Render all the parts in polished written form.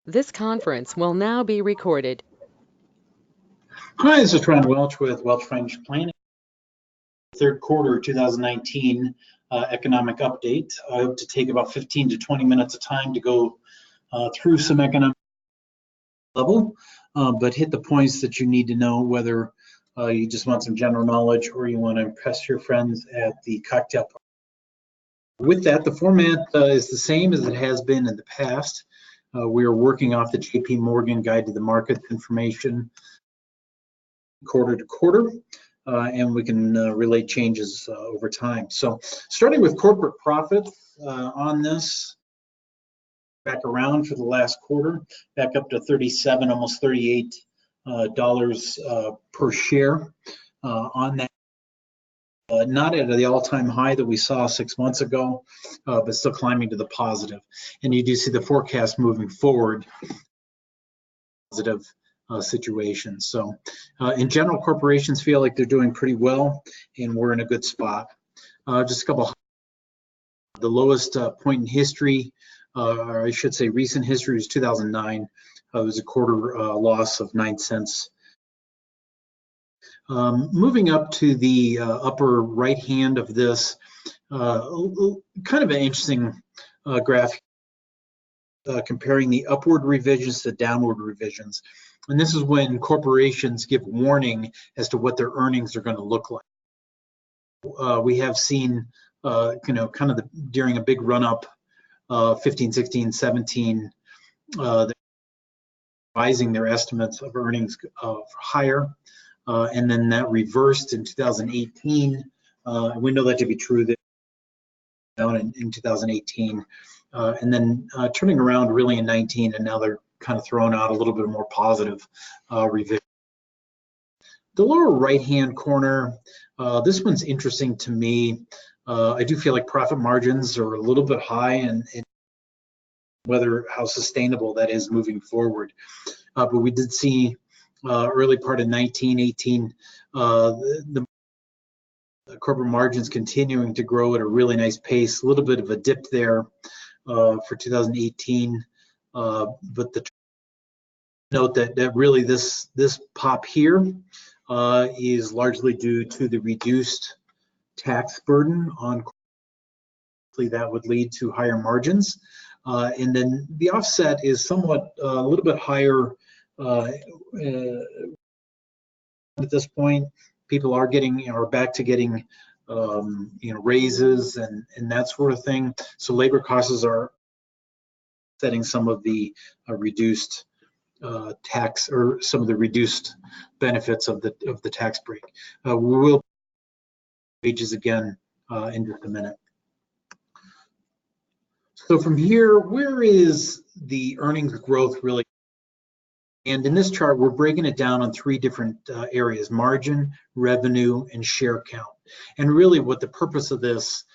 This conference will now be recorded. Hi, this is Trent Welch with Welch Financial Planning. Third quarter 2019 economic update. I hope to take about 15 to 20 minutes of time to go through some economic level, but hit the points that you need to know, whether you just want some general knowledge or you want to impress your friends at the cocktail party. With that, the format is the same as it has been in the past. We are working off the JP Morgan Guide to the Market information quarter to quarter, and we can relate changes over time. So starting with corporate profits on this, back around for the last quarter, back up to 37, almost $38 per share on that. Not at the all-time high that we saw 6 months ago, but still climbing to the positive. And you do see the forecast moving forward, positive situation. So in general, corporations feel like they're doing pretty well, and we're in a good spot. Just a couple, the lowest point in history, or I should say recent history, was 2009. It was a quarter loss of 9 cents. Moving up to the upper right hand of this, kind of an interesting graph comparing the upward revisions to downward revisions. And this is when corporations give warning as to what their earnings are going to look like. We have seen, kind of during a big run up, 15, 16, 17, revising their estimates of earnings higher. And then that reversed in 2018. We know that to be true in 2018. And then turning around really in 19, and now they're kind of throwing out a little bit more positive revision. The lower right-hand corner, this one's interesting to me. I do feel like profit margins are a little bit high, and how sustainable that is moving forward. But we did see early part of 1918, the corporate margins continuing to grow at a really nice pace. A little bit of a dip there for 2018, but the note that really this pop here is largely due to the reduced tax burden on corporate. That would lead to higher margins, and then the offset is somewhat a little bit higher. At this point, people are back to getting raises and that sort of thing. So labor costs are setting some of the reduced tax, or some of the reduced benefits of the tax break. We will wages again in just a minute. So from here, where is the earnings growth really? And in this chart, we're breaking it down on three different areas: margin, revenue, and share count. And really what the purpose of this,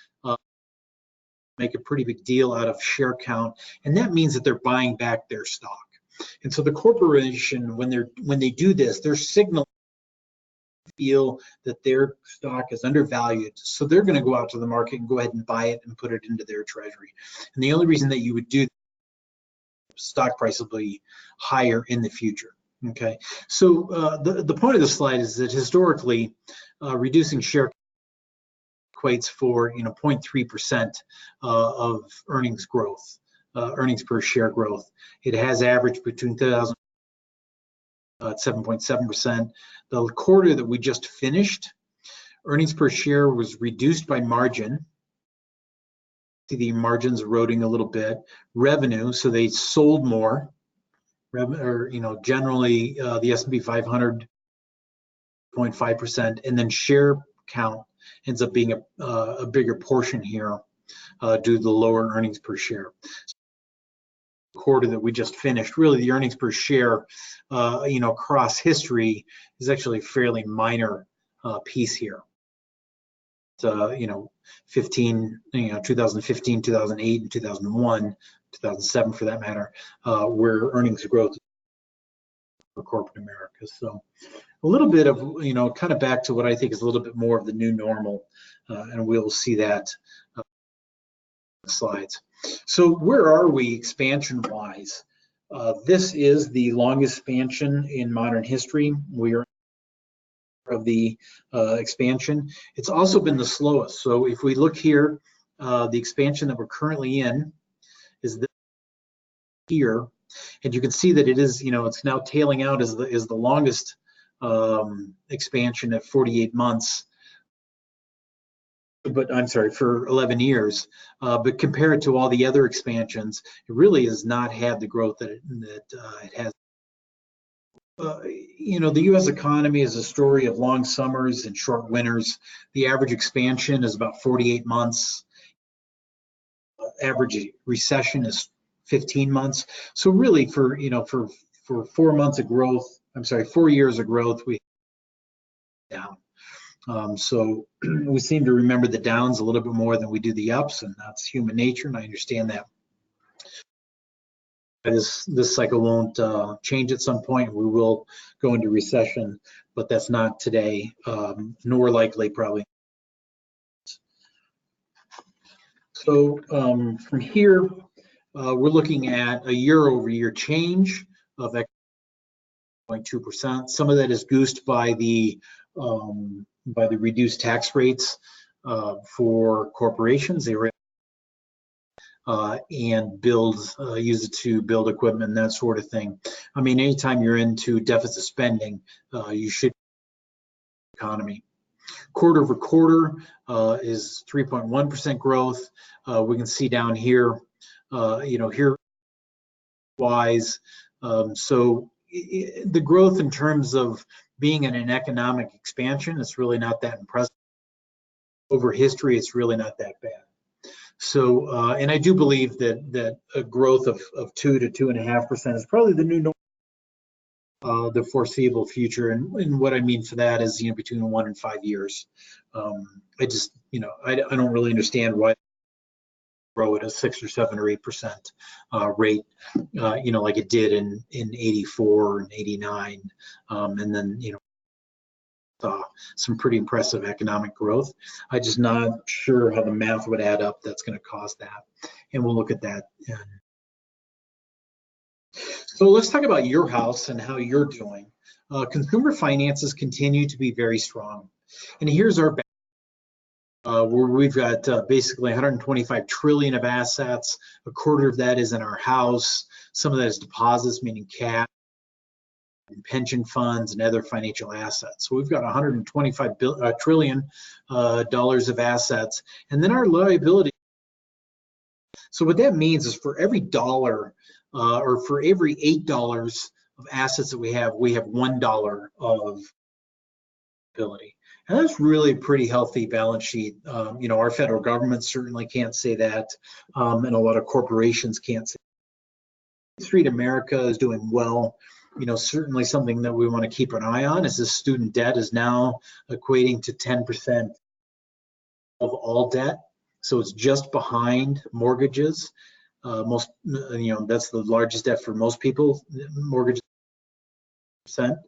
make a pretty big deal out of share count, and that means that they're buying back their stock. And so the corporation, when they do this, they're signaling feel that their stock is undervalued, so they're going to go out to the market and go ahead and buy it and put it into their treasury. And the only reason that you would do that, stock price will be higher in the future. Okay, so the point of the slide is that historically, reducing share equates for 0.3% of earnings growth, earnings per share growth. It has averaged between 2000 at 7.7%. The quarter that we just finished, earnings per share was reduced by margin. See the margins eroding a little bit. Revenue, so they sold more. Generally the S&P 500 0.5%, and then share count ends up being a bigger portion here due to the lower earnings per share. Quarter that we just finished, really the earnings per share, across history is actually a fairly minor piece here. 2015, 2008, and 2001, 2007 for that matter, where earnings growth for corporate America. So a little bit of, kind of back to what I think is a little bit more of the new normal, and we'll see that slides. So where are we expansion-wise? This is the longest expansion in modern history. We are of the expansion. It's also been the slowest. So if we look here, the expansion that we're currently in is this here, and you can see that it is, it's now tailing out as the longest expansion at 48 months. But I'm sorry, for 11 years. But compared to all the other expansions, it really has not had the growth that it has. The U.S. economy is a story of long summers and short winters. The average expansion is about 48 months. Average recession is 15 months. So really, for 4 months of growth, 4 years of growth, we down. So we seem to remember the downs a little bit more than we do the ups, and that's human nature, and I understand that. This cycle won't change at some point. We will go into recession, but that's not today, nor likely probably. So from here, we're looking at a year-over-year change of 0.2%. Some of that is goosed by the reduced tax rates for corporations. They were and use it to build equipment and that sort of thing. I mean, anytime you're into deficit spending, you should economy. Quarter over quarter is 3.1% growth. We can see down here, here wise. So the growth in terms of being in an economic expansion, it's really not that impressive. Over history, it's really not that bad. So, and I do believe that a growth of 2 to 2.5% is probably the new norm, the foreseeable future. And what I mean for that is, between 1 and 5 years. I just, I don't really understand why grow at a 6 or 7 or 8% rate, like it did in 84 and 89, and then, some pretty impressive economic growth. I'm just not sure how the math would add up that's going to cause that. And we'll look at that. So let's talk about your house and how you're doing. Consumer finances continue to be very strong. And here's our where we've got basically 125 trillion of assets. A quarter of that is in our house. Some of that is deposits, meaning cash, and pension funds and other financial assets. So we've got 125 trillion dollars of assets, and then our liability. So what that means is for every dollar or for every $8 of assets that we have $1 of liability. And that's really a pretty healthy balance sheet. Our federal government certainly can't say that, and a lot of corporations can't say that. Street America is doing well. Certainly something that we want to keep an eye on is the student debt is now equating to 10% of all debt. So it's just behind mortgages. That's the largest debt for most people, mortgages percent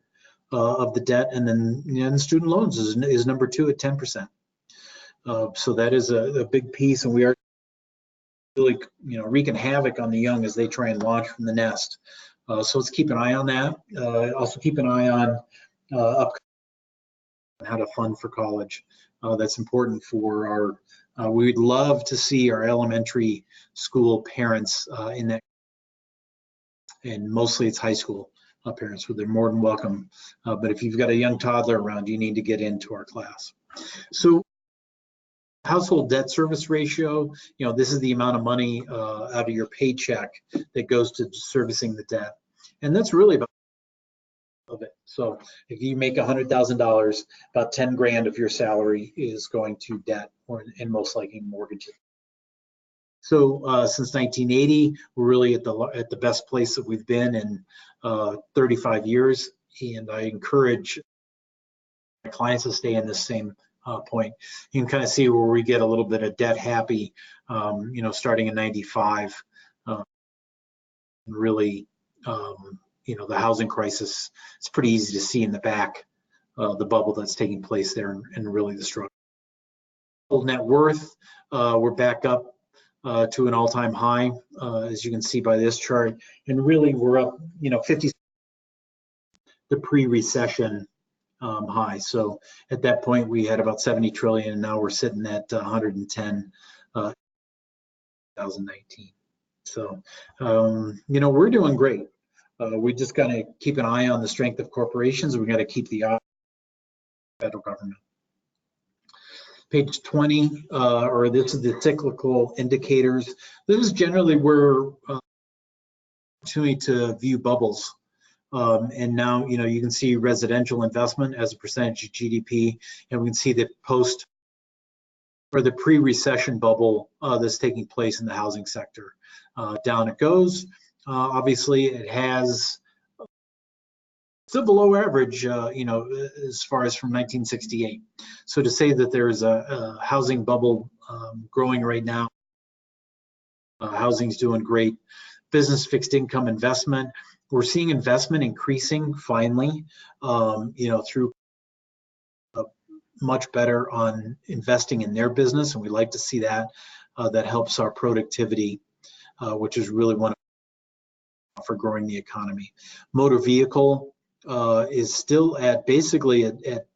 of the debt. And then student loans is number 2 at 10%. So that is a big piece, and we are really, wreaking havoc on the young as they try and launch from the nest. So let's keep an eye on that. Also keep an eye on how to fund for college. That's important for our, we'd love to see our elementary school parents in that, and mostly it's high school parents, where they're more than welcome. But if you've got a young toddler around, you need to get into our class. So household debt service ratio, this is the amount of money out of your paycheck that goes to servicing the debt. And that's really about of it. So if you make $100,000, about 10 grand of your salary is going to debt, and most likely mortgages. So since 1980, we're really at the best place that we've been in 35 years. And I encourage my clients to stay in this same point. You can kind of see where we get a little bit of debt happy, starting in 95. Really, the housing crisis, it's pretty easy to see in the back, the bubble that's taking place there, and really the struggle. Net worth, we're back up to an all-time high, as you can see by this chart. And really, we're up, 50 the pre-recession high. So at that point, we had about 70 trillion, and now we're sitting at 110 2019. So, we're doing great. We just got to keep an eye on the strength of corporations. We got to keep the eye on the federal government. Page 20, or this is the cyclical indicators. This is generally where opportunity to view bubbles. And now, you can see residential investment as a percentage of GDP, and we can see the post or the pre-recession bubble that's taking place in the housing sector. Down it goes. Obviously, it has still below average, as far as from 1968. So to say that there's a housing bubble growing right now, housing's doing great. Business fixed income investment, we're seeing investment increasing finally, through much better on investing in their business, and we like to see that. That helps our productivity, which is really one for growing the economy. Motor vehicle is still at basically at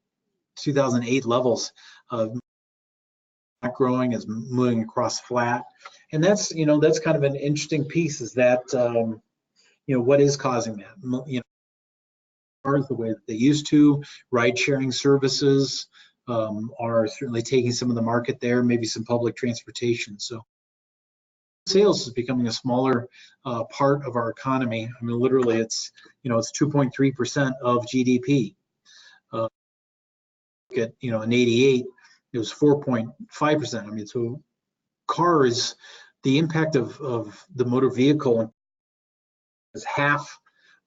2008 levels. Not growing, is moving across flat, and that's kind of an interesting piece. Is that what is causing that? Cars the way that they used to. Ride-sharing services are certainly taking some of the market there. Maybe some public transportation. So sales is becoming a smaller part of our economy. I mean, literally, it's 2.3% of GDP. In '88, it was 4.5%. I mean, so cars, the impact of the motor vehicle is half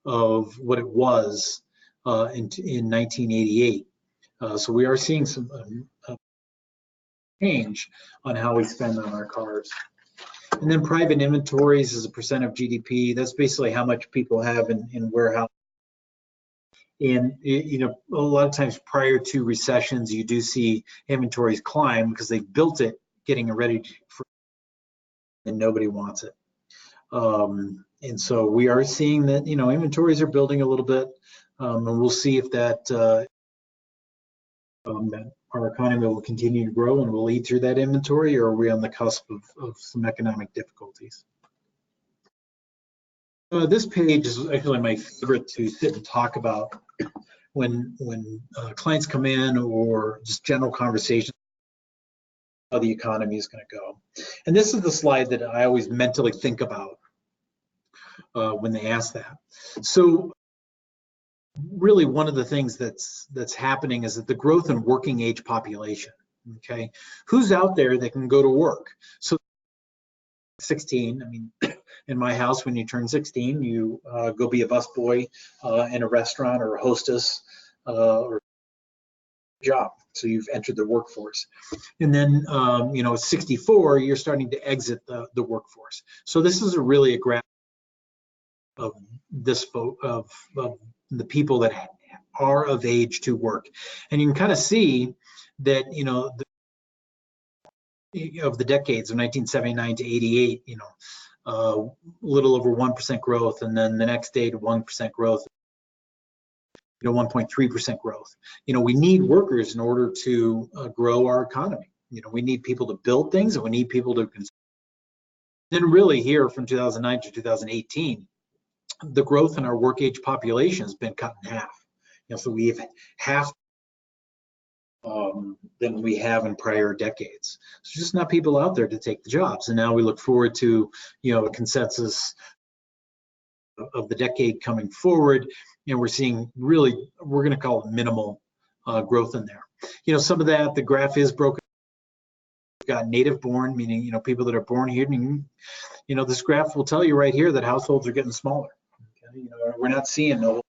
of what it was in 1988. So we are seeing some change on how we spend on our cars. And then private inventories as a percent of GDP. That's basically how much people have in warehouse. And a lot of times prior to recessions, you do see inventories climb because they built it, getting it ready for, and nobody wants it. And so we are seeing that inventories are building a little bit, and we'll see if that our economy will continue to grow and we'll eat through that inventory, or are we on the cusp of some economic difficulties? This page is actually my favorite to sit and talk about when clients come in, or just general conversations how the economy is going to go. And this is the slide that I always mentally think about when they ask that. So really, one of the things that's happening is that the growth in working age population. Okay, who's out there that can go to work? So 16, I mean, in my house, when you turn 16, you go be a busboy in a restaurant or a hostess or job. So you've entered the workforce. And then, at 64, you're starting to exit the workforce. So this is really a graph of this of the people that are of age to work. And you can kind of see that, of the decades of 1979 to 88, a little over 1% growth, and then the next day to 1% growth, 1.3% growth. We need workers in order to grow our economy. We need people to build things, and we need people to consume. Then really here from 2009 to 2018, the growth in our work age population has been cut in half. So we have half than we have in prior decades. There's just not people out there to take the jobs. And now we look forward to, a consensus of the decade coming forward. We're seeing really, we're going to call it minimal growth in there. Some of that, the graph is broken. We've got native born, meaning, people that are born here. This graph will tell you right here that households are getting smaller. Okay? We're not seeing no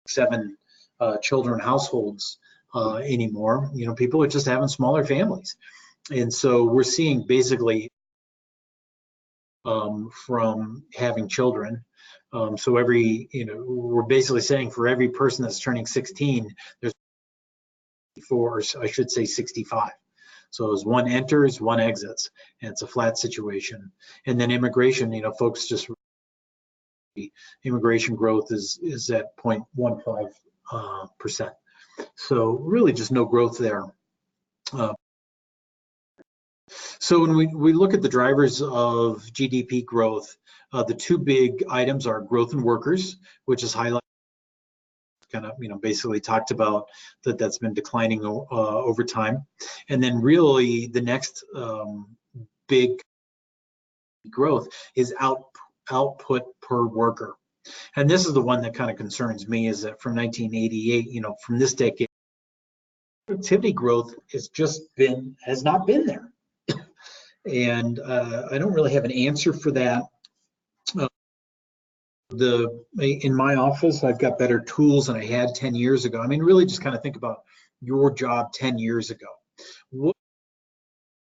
7 children households anymore. People are just having smaller families. And so we're seeing basically from having children. So we're basically saying for every person that's turning 16, there's 4, or I should say 65. So as one enters, one exits, and it's a flat situation. And then immigration, folks just immigration growth is at 0.15%. So really just no growth there. So when we look at the drivers of GDP growth, the two big items are growth in workers, which is highlighted, kind of, basically talked about that's been declining over time. And then really the next big growth is output per worker. And this is the one that kind of concerns me, is that from 1988, from this decade, productivity growth has not been there. And I don't really have an answer for that. In my office, I've got better tools than I had 10 years ago. I mean, really just kind of think about your job 10 years ago. What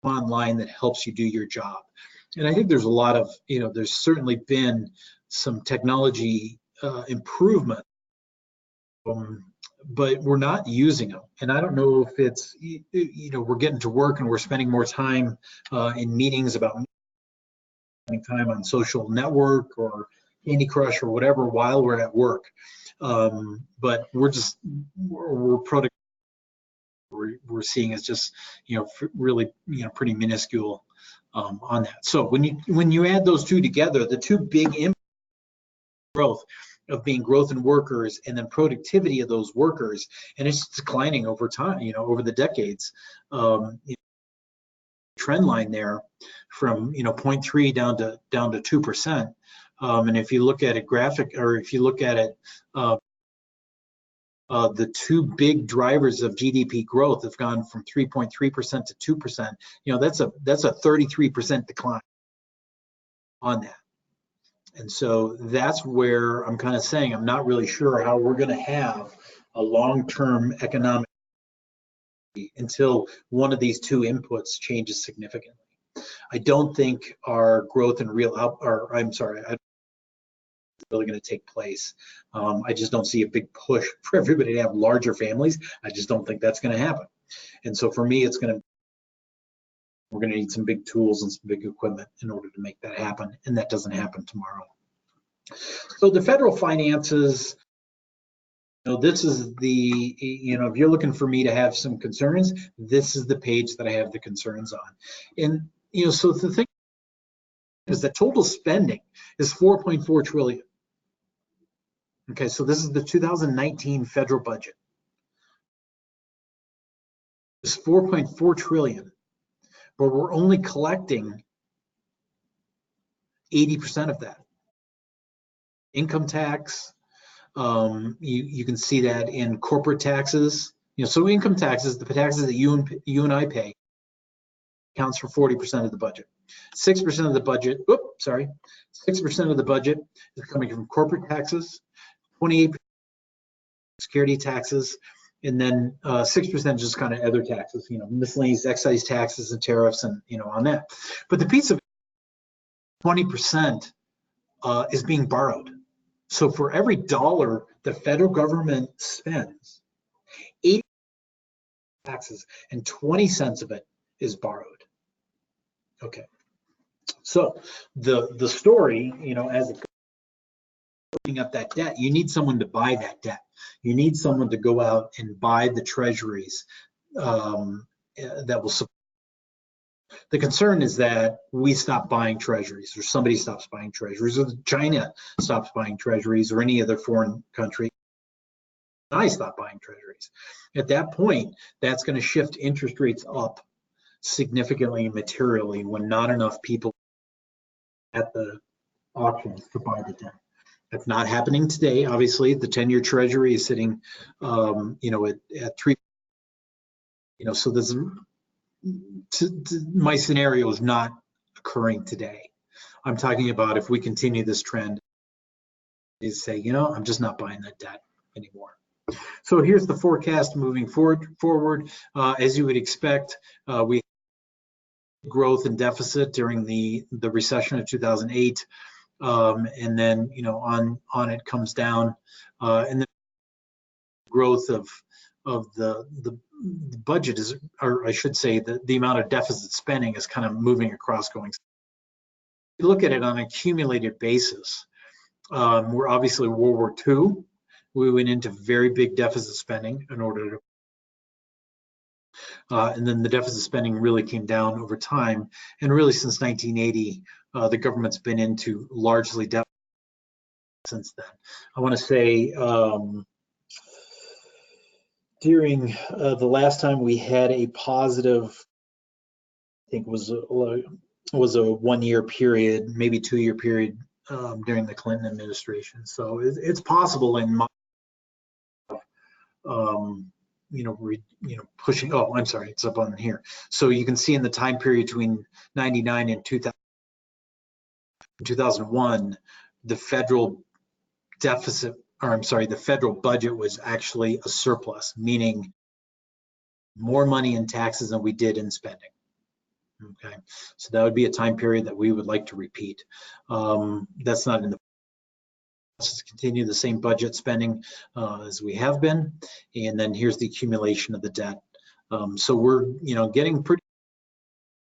online that helps you do your job? And I think there's a lot of, there's certainly been some technology improvement, but we're not using them. And I don't know if it's, we're getting to work and we're spending more time in meetings about spending time on social network or Candy Crush or whatever while we're at work. But we're productive. We're seeing is just, really, pretty minuscule on that. So when you add those two together, the two big growth of being growth in workers and then productivity of those workers, and it's declining over time, over the decades. Trend line there from 0.3 down to 2%. And if you look at it if you look at it, the two big drivers of GDP growth have gone from 3.3% to 2%. That's a 33% decline on that. And so that's where I'm kind of saying I'm not really sure how we're going to have a long-term economic until one of these two inputs changes significantly. I don't think our growth in really going to take place. I just don't see a big push for everybody to have larger families. I just don't think that's going to happen. And so for me, we're going to need some big tools and some big equipment in order to make that happen, and that doesn't happen tomorrow. So the federal finances, this is the, if you're looking for me to have some concerns, this is the page that I have the concerns on. And, so the thing is that total spending is 4.4 trillion. Okay, so this is the 2019 federal budget. It's 4.4 trillion, but we're only collecting 80% of that. Income tax, you can see that in corporate taxes. So income taxes, the taxes that you and I pay, counts for 40% of the budget. 6% of the budget, 6% of the budget is coming from corporate taxes, 28% security taxes, and then 6% just kind of other taxes, miscellaneous excise taxes and tariffs and, on that. But the piece of 20% is being borrowed. So for every dollar the federal government spends, 80 taxes and 20 cents of it is borrowed. Okay. So the story, as it's building up that debt, you need someone to buy that debt. You need someone to go out and buy the treasuries that will support. The concern is that we stop buying treasuries, or somebody stops buying treasuries, or China stops buying treasuries, or any other foreign country. I stop buying treasuries. At that point, that's going to shift interest rates up significantly and materially when not enough people at the auctions to buy the debt. That's not happening today. Obviously, the 10-year treasury is sitting, at 3. So this, my scenario is not occurring today. I'm talking about if we continue this trend, is say, I'm just not buying that debt anymore. So here's the forecast moving forward. As you would expect, we growth and deficit during the recession of 2008, and then on it comes down, and then growth of of the budget is, or I should say, the amount of deficit spending is kind of moving across going. You look at it on an accumulated basis. We're obviously World War II. We went into very big deficit spending in order to, and then the deficit spending really came down over time. And really since 1980, the government's been into largely deficit since then. I want to say during the last time we had a positive, I think was a 1-year period, maybe 2-year period during the Clinton administration. So it's possible in my, pushing. Oh, I'm sorry, it's up on here. So you can see in the time period between 99 and 2001, the federal deficit, or I'm sorry, the federal budget was actually a surplus, meaning more money in taxes than we did in spending. Okay, so that would be a time period that we would like to repeat. That's not in the, let's continue the same budget spending as we have been, and then here's the accumulation of the debt. So we're getting pretty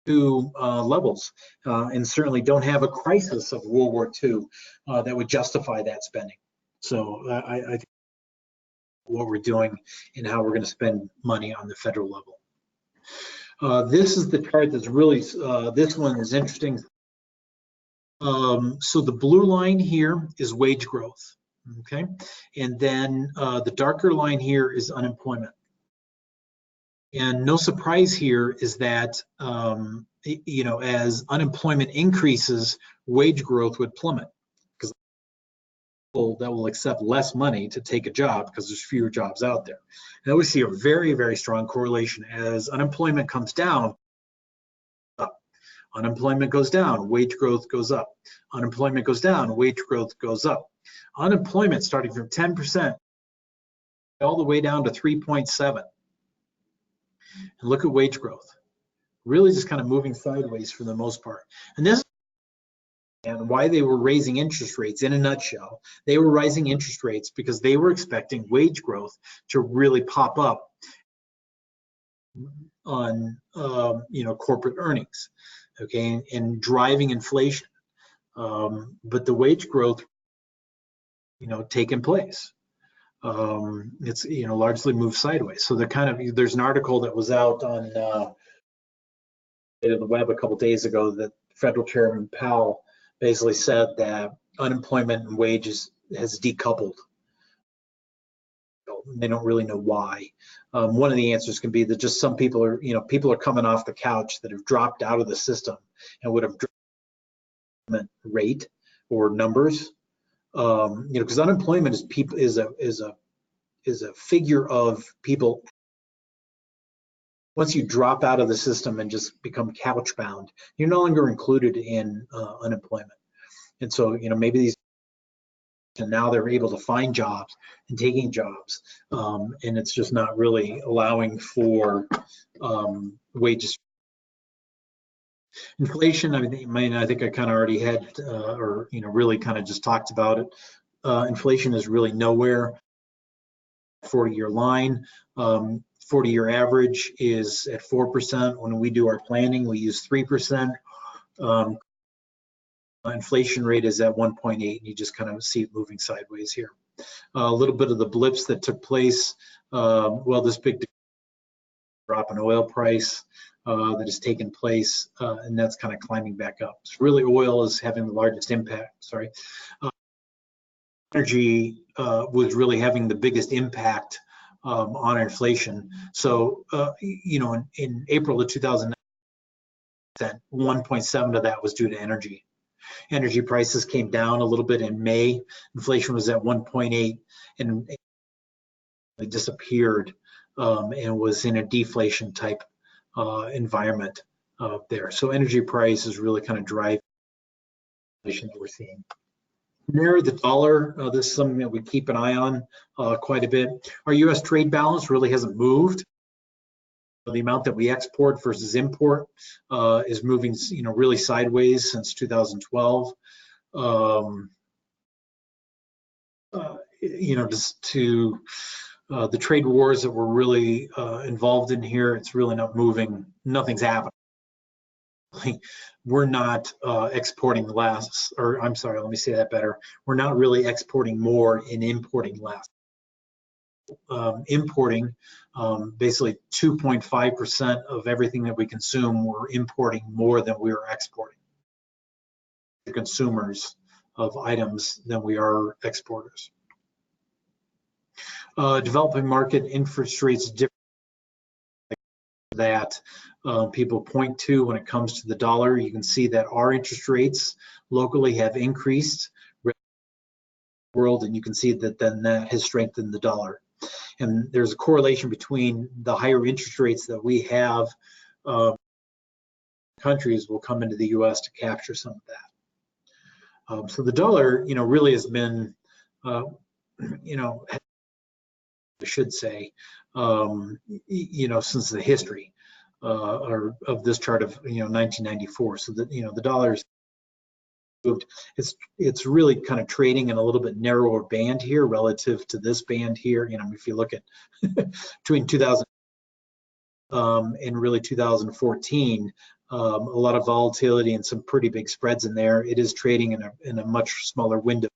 to levels, and certainly don't have a crisis of World War II that would justify that spending. So I think what we're doing and how we're going to spend money on the federal level. This is the chart that's really, this one is interesting. So the blue line here is wage growth, okay? And then the darker line here is unemployment. And no surprise here is that, as unemployment increases, wage growth would plummet, because people that will accept less money to take a job because there's fewer jobs out there. And we see a very, very strong correlation. As unemployment comes down, unemployment goes down, wage growth goes up. Unemployment goes down, wage growth goes up. Unemployment starting from 10% all the way down to 3.7. And look at wage growth. Really just kind of moving sideways for the most part. And this and why they were raising interest rates in a nutshell. They were raising interest rates because they were expecting wage growth to really pop up on corporate earnings, okay, and driving inflation. But the wage growth, taking place. It's largely moved sideways. So there's an article that was out on the web a couple days ago that Federal Chairman Powell basically said that unemployment and wages has decoupled. They don't really know why. One of the answers can be that just some people are, people are coming off the couch that have dropped out of the system and would have dropped rate or numbers. Because unemployment is a figure of people. Once you drop out of the system and just become couch bound, you're no longer included in unemployment. And so, maybe these, and now they're able to find jobs and taking jobs, and it's just not really allowing for wages. Inflation, I think I kind of already had, really kind of just talked about it. Inflation is really nowhere. 40-year line. 40-year average is at 4%. When we do our planning, we use 3%. Inflation rate is at 1.8, and you just kind of see it moving sideways here. A little bit of the blips that took place. This big drop in oil price that has taken place, and that's kind of climbing back up. So really, oil is having the largest impact. Sorry. Energy was really having the biggest impact on inflation. So, in April of 2009, 1.7 of that was due to energy. Energy prices came down a little bit in May. Inflation was at 1.8 and it disappeared and was in a deflation type environment there. So energy prices really kind of drive inflation that we're seeing. There, the dollar, this is something that we keep an eye on quite a bit. Our U.S. trade balance really hasn't moved. The amount that we export versus import is moving, really sideways since 2012. Just to the trade wars that we're really involved in here, it's really not moving. Nothing's happening. We're not exporting less, or I'm sorry, let me say that better. We're not really exporting more and importing less. Importing basically 2.5% of everything that we consume, we're importing more than we are exporting. Consumers of items than we are exporters. Developing market interest rates different that people point to when it comes to the dollar. You can see that our interest rates locally have increased world, and you can see that then that has strengthened the dollar. And there's a correlation between the higher interest rates that we have. Countries will come into the U.S. to capture some of that. So the dollar, really has been, I should say, since the history or of this chart of 1994. So that the dollar's moved. It's really kind of trading in a little bit narrower band here relative to this band here. If you look at between 2000 and really 2014, a lot of volatility and some pretty big spreads in there. It is trading in a much smaller window.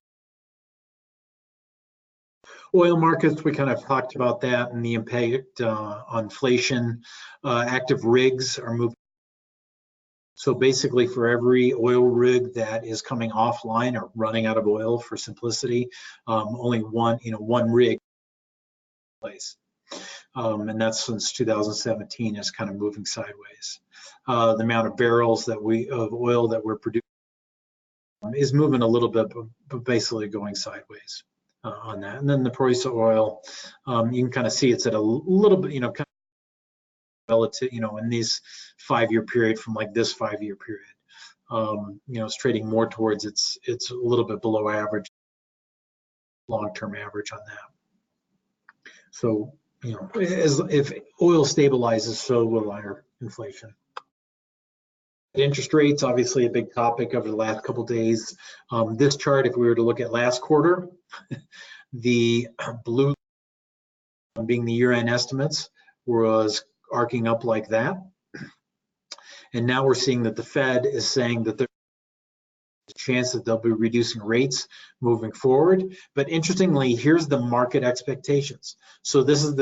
Oil markets, we kind of talked about that and the impact on inflation. Active rigs are moving. So basically for every oil rig that is coming offline or running out of oil, for simplicity, only one rig place. And that's since 2017 is kind of moving sideways. The amount of barrels of oil that we're producing is moving a little bit, but basically going sideways on that. And then the price of oil, you can kind of see it's at a little bit, kind of relative, in these 5-year period from like this 5-year period. It's trading more towards it's a little bit below average, long-term average on that. So, if oil stabilizes, so will our inflation. Interest rates, obviously a big topic over the last couple of days. This chart, if we were to look at last quarter, the blue being the year-end estimates was arcing up like that. And now we're seeing that the Fed is saying that there's a chance that they'll be reducing rates moving forward. But interestingly, here's the market expectations. So this is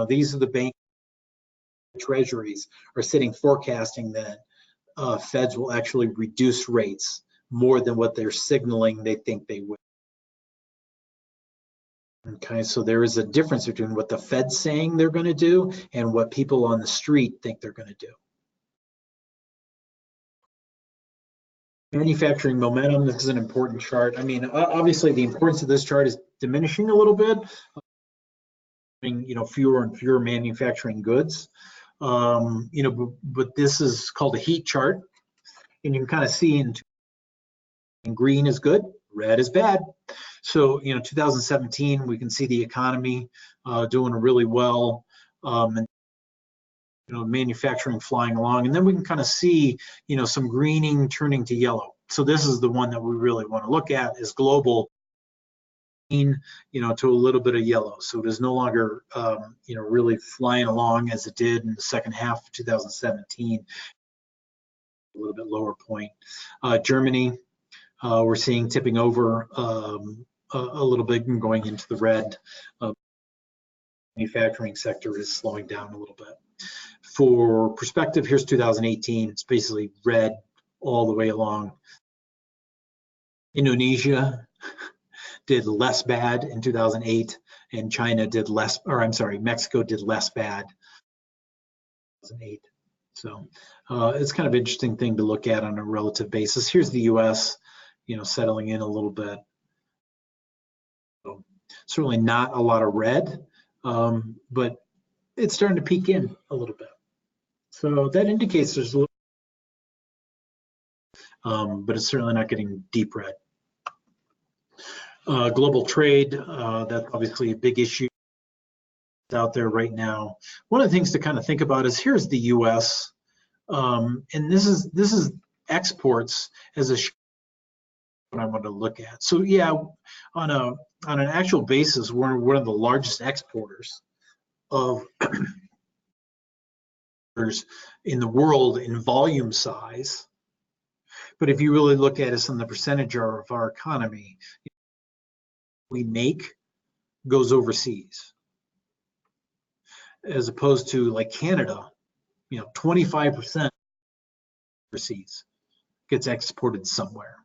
these are the bank treasuries are sitting forecasting that Feds will actually reduce rates more than what they're signaling they think they will. Okay, so there is a difference between what the Fed's saying they're going to do and what people on the street think they're going to do. Manufacturing momentum, this is an important chart. I mean, obviously the importance of this chart is diminishing a little bit. Fewer and fewer manufacturing goods. But this is called a heat chart. And you can kind of see in green is good, red is bad. So, 2017, we can see the economy doing really well, and manufacturing flying along, and then we can kind of see, some greening turning to yellow. So this is the one that we really want to look at is global, to a little bit of yellow. So it is no longer, really flying along as it did in the second half of 2017. A little bit lower point. Germany, we're seeing tipping over a little bit and going into the red. Manufacturing sector is slowing down a little bit. For perspective, here's 2018. It's basically red all the way along. Indonesia did less bad in 2008, and China did less, or I'm sorry, Mexico did less bad in 2008. So it's kind of an interesting thing to look at on a relative basis. Here's the U.S., settling in a little bit. So certainly not a lot of red, but it's starting to peak in a little bit. So that indicates there's a little, but it's certainly not getting deep red. Global trade, that's obviously a big issue out there right now. One of the things to kind of think about is here's the U.S., and this is exports as a I want to look at. So yeah, on an actual basis, we're one of the largest exporters of in the world in volume size. But if you really look at us on the percentage of our economy, we make goes overseas, as opposed to like Canada, 25% overseas gets exported somewhere.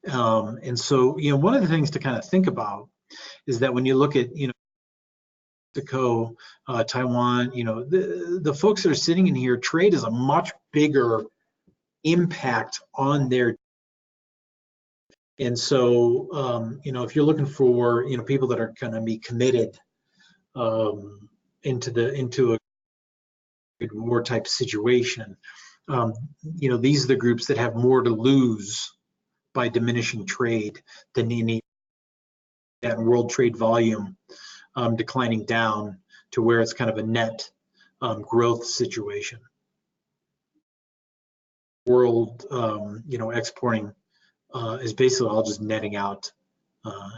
And so, one of the things to kind of think about is that when you look at, Mexico, Taiwan, the folks that are sitting in here, trade is a much bigger impact on their. And so, if you're looking for, people that are going to be committed into a war type situation, these are the groups that have more to lose by diminishing trade than any that world trade volume declining down to where it's kind of a net growth situation. World, exporting is basically all just netting out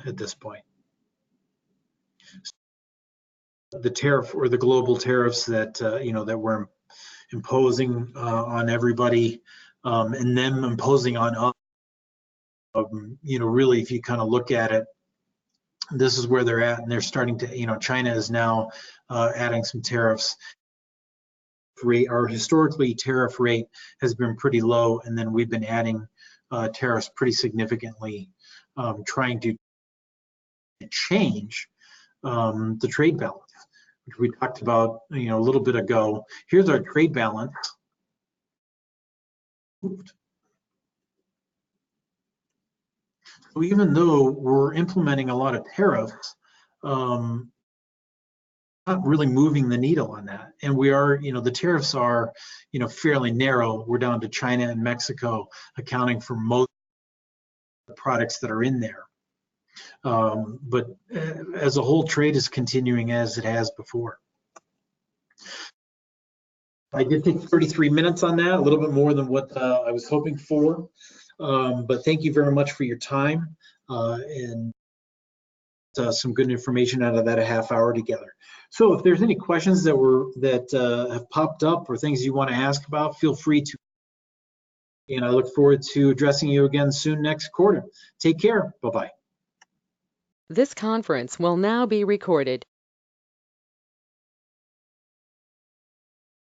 at this point. The tariff or the global tariffs that that we're imposing on everybody, and them imposing on us. Really, if you kind of look at it, this is where they're at, and they're starting to. China is now adding some tariffs. Our historically tariff rate has been pretty low, and then we've been adding tariffs pretty significantly, trying to change the trade balance, which we talked about a little bit ago. Here's our trade balance. So even though we're implementing a lot of tariffs, not really moving the needle on that. And we are, the tariffs are, fairly narrow. We're down to China and Mexico accounting for most of the products that are in there. But as a whole, trade is continuing as it has before. I did take 33 minutes on that, a little bit more than what I was hoping for. But thank you very much for your time and some good information out of that a half hour together. So if there's any questions that have popped up or things you want to ask about, feel free to. And I look forward to addressing you again soon next quarter. Take care. Bye-bye. This conference will now be recorded.